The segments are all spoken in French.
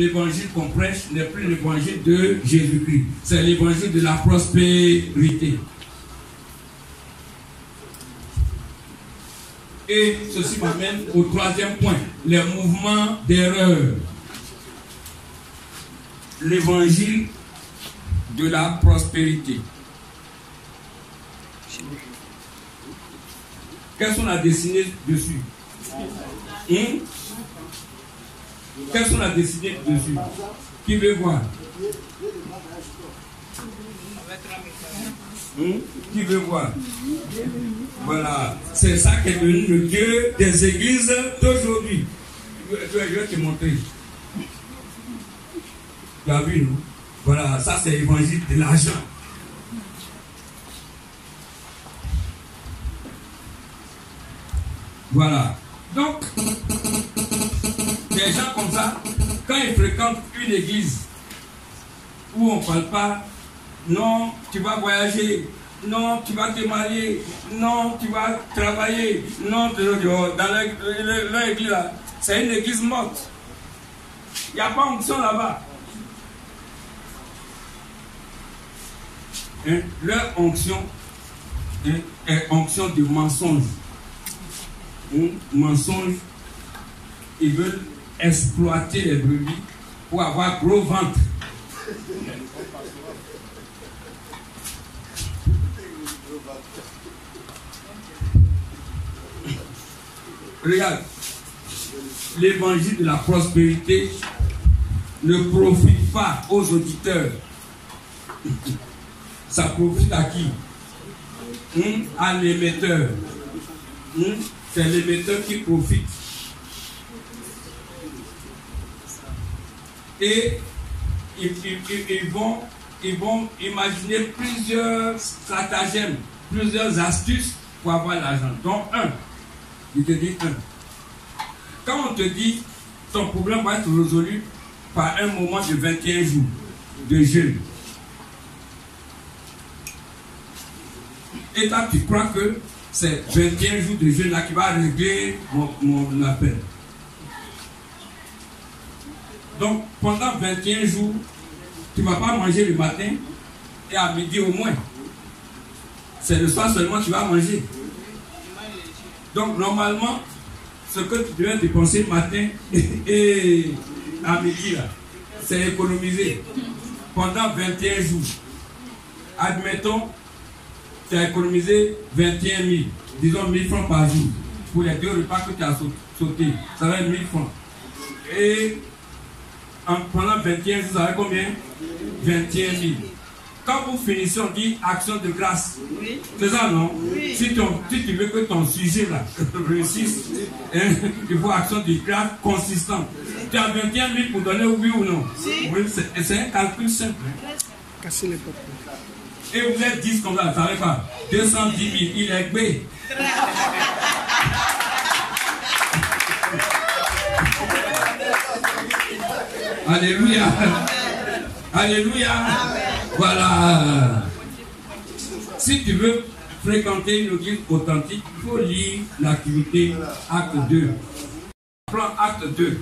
L'évangile qu'on prêche n'est plus l'évangile de Jésus-Christ, c'est l'évangile de la prospérité. Et ceci m'amène au troisième point, les mouvements d'erreur. L'évangile de la prospérité. Qu'est-ce qu'on a dessiné dessus? Qu'est-ce qu'on a dessiné dessus? Qui veut voir? Qui veut voir? Voilà, c'est ça qui est devenu le Dieu des églises d'aujourd'hui. Je vais te montrer. Tu as vu, non? Voilà, ça c'est l'évangile de l'argent. Voilà. Donc, des gens comme ça, quand ils fréquentent une église où on ne parle pas, non, tu vas voyager, non, tu vas te marier, non, tu vas travailler, non, dans l'église là, c'est une église morte. Il n'y a pas d'onction là-bas. Leur onction est onction de mensonge. Mensonge, ils veulent exploiter les brebis pour avoir gros ventre. Regarde, l'évangile de la prospérité ne profite pas aux auditeurs. Ça profite à qui? À l'émetteur. C'est l'émetteur qui profite. Et ils vont imaginer plusieurs stratagèmes, plusieurs astuces pour avoir l'argent. Donc il te dit quand on te dit ton problème va être résolu par un moment de 21 jours de jeûne, et toi tu crois que c'est 21 jours de jeûne là qui va régler mon appel. Donc, pendant 21 jours, tu ne vas pas manger le matin et à midi au moins. C'est le soir seulement que tu vas manger. Donc, normalement, ce que tu devais dépenser le matin et à midi, là, c'est économisé pendant 21 jours. Admettons, tu as économisé 21 000, disons 1000 francs par jour. Pour les 2 repas que tu as sauté, ça va être 1000 francs. Et pendant 21 jours, ça va être combien? 21 000. Quand vous finissez, on dit action de grâce. Oui. C'est ça, non? Oui. Si tu veux que ton sujet là réussisse, il faut action de grâce consistante. Tu as 21 000 pour donner oui ou non? Si. Oui, c'est un calcul simple. Casser les portes. Et vous êtes 10 comme ça, vous ne savez pas. 210 000, il est B. Alléluia. Alléluia. Amen. Voilà. Si tu veux fréquenter une église authentique, il faut lire l'activité acte 2. Plan acte 2.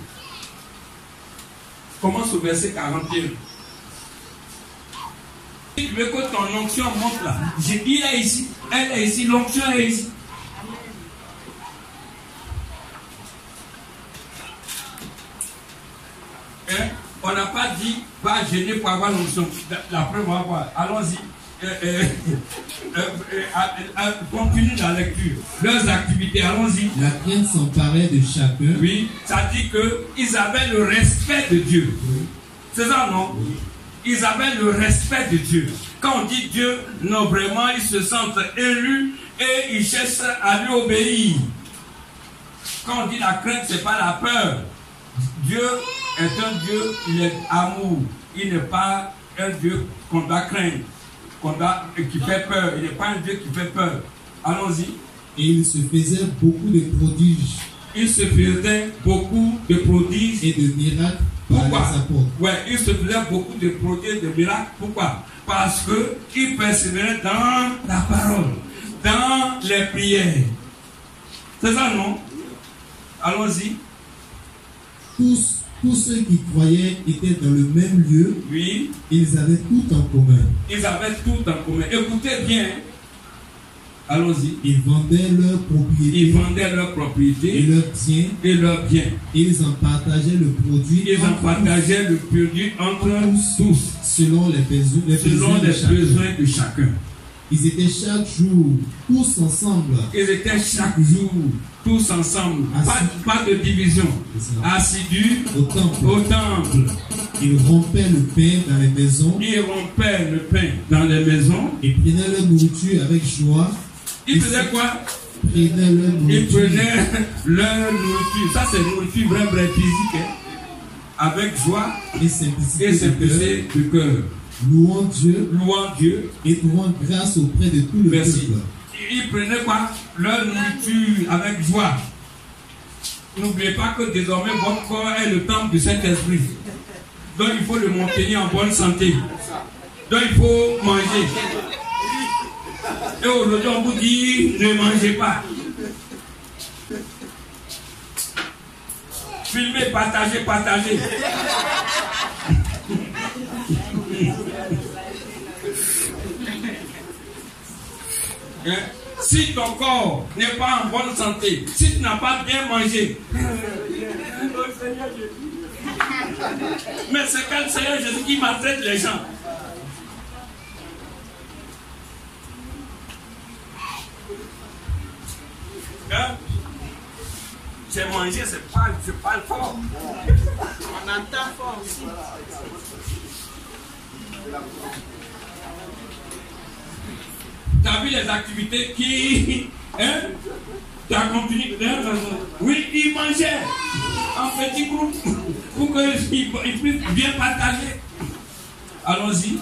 Commence au verset 41. Si tu veux que ton onction monte là, j'ai dit là ici, elle est ici, l'onction est ici. On n'a pas dit va gêner pour avoir l'onction. La preuve, on va voir. Allons-y. Continue la lecture. Leurs activités, allons-y. La crainte s'emparait de chacun. Oui, ça dit qu'ils avaient le respect de Dieu. Oui. C'est ça, non? Oui. Ils avaient le respect de Dieu. Quand on dit Dieu, non, vraiment, ils se sentent élus et ils cherchent à lui obéir. Quand on dit la crainte, ce n'est pas la peur. Dieu est un Dieu, il est amour. Il n'est pas un Dieu qu'on doit craindre, qui fait peur. Il n'est pas un Dieu qui fait peur. Allons-y. Et il se faisait beaucoup de prodiges. Il se faisait beaucoup de prodiges et de miracles. Pourquoi? Ouais, il se faisait beaucoup de prodiges et de miracles. Pourquoi? Parce qu'il persévérait dans la parole, dans les prières. C'est ça, non? Allons-y. Tous tous ceux qui croyaient étaient dans le même lieu. Oui. Ils avaient tout en commun. Ils avaient tout en commun. Écoutez bien. Allons-y. Ils vendaient leurs propriétés. Ils vendaient leurs propriétés. Et leurs biens. Et leurs biens. Ils en partageaient le produit. Ils en partageaient le produit entre tous. Selon les besoins de chacun. Ils étaient chaque jour tous ensemble. Ils étaient chaque jour tous ensemble. Pas de division. Assidus au temple. Ils rompaient le pain dans les maisons. Ils rompaient le pain dans les maisons. Ils prenaient leur nourriture avec joie. Ils faisaient quoi? Ils prenaient leur nourriture. Ça, c'est nourriture vraie physique. Hein? Avec joie et simplicité de cœur. Louant Dieu et trouvant grâce auprès de tout le peuple. Ils prenaient quoi? Leur nourriture avec joie. N'oubliez pas que désormais votre corps est le temple du Saint-Esprit. Donc il faut le maintenir en bonne santé. Donc il faut manger. Et aujourd'hui on vous dit ne mangez pas. Filmez, partagez. Si ton corps n'est pas en bonne santé, si tu n'as pas bien mangé, mais c'est quand le Seigneur Jésus qui maltraite les gens. J'ai mangé, je parle fort. On entend fort aussi. Tu as vu les activités qui... Tu as continué. Oui, ils mangeaient en petit groupe pour qu'ils puissent bien partager. Allons-y.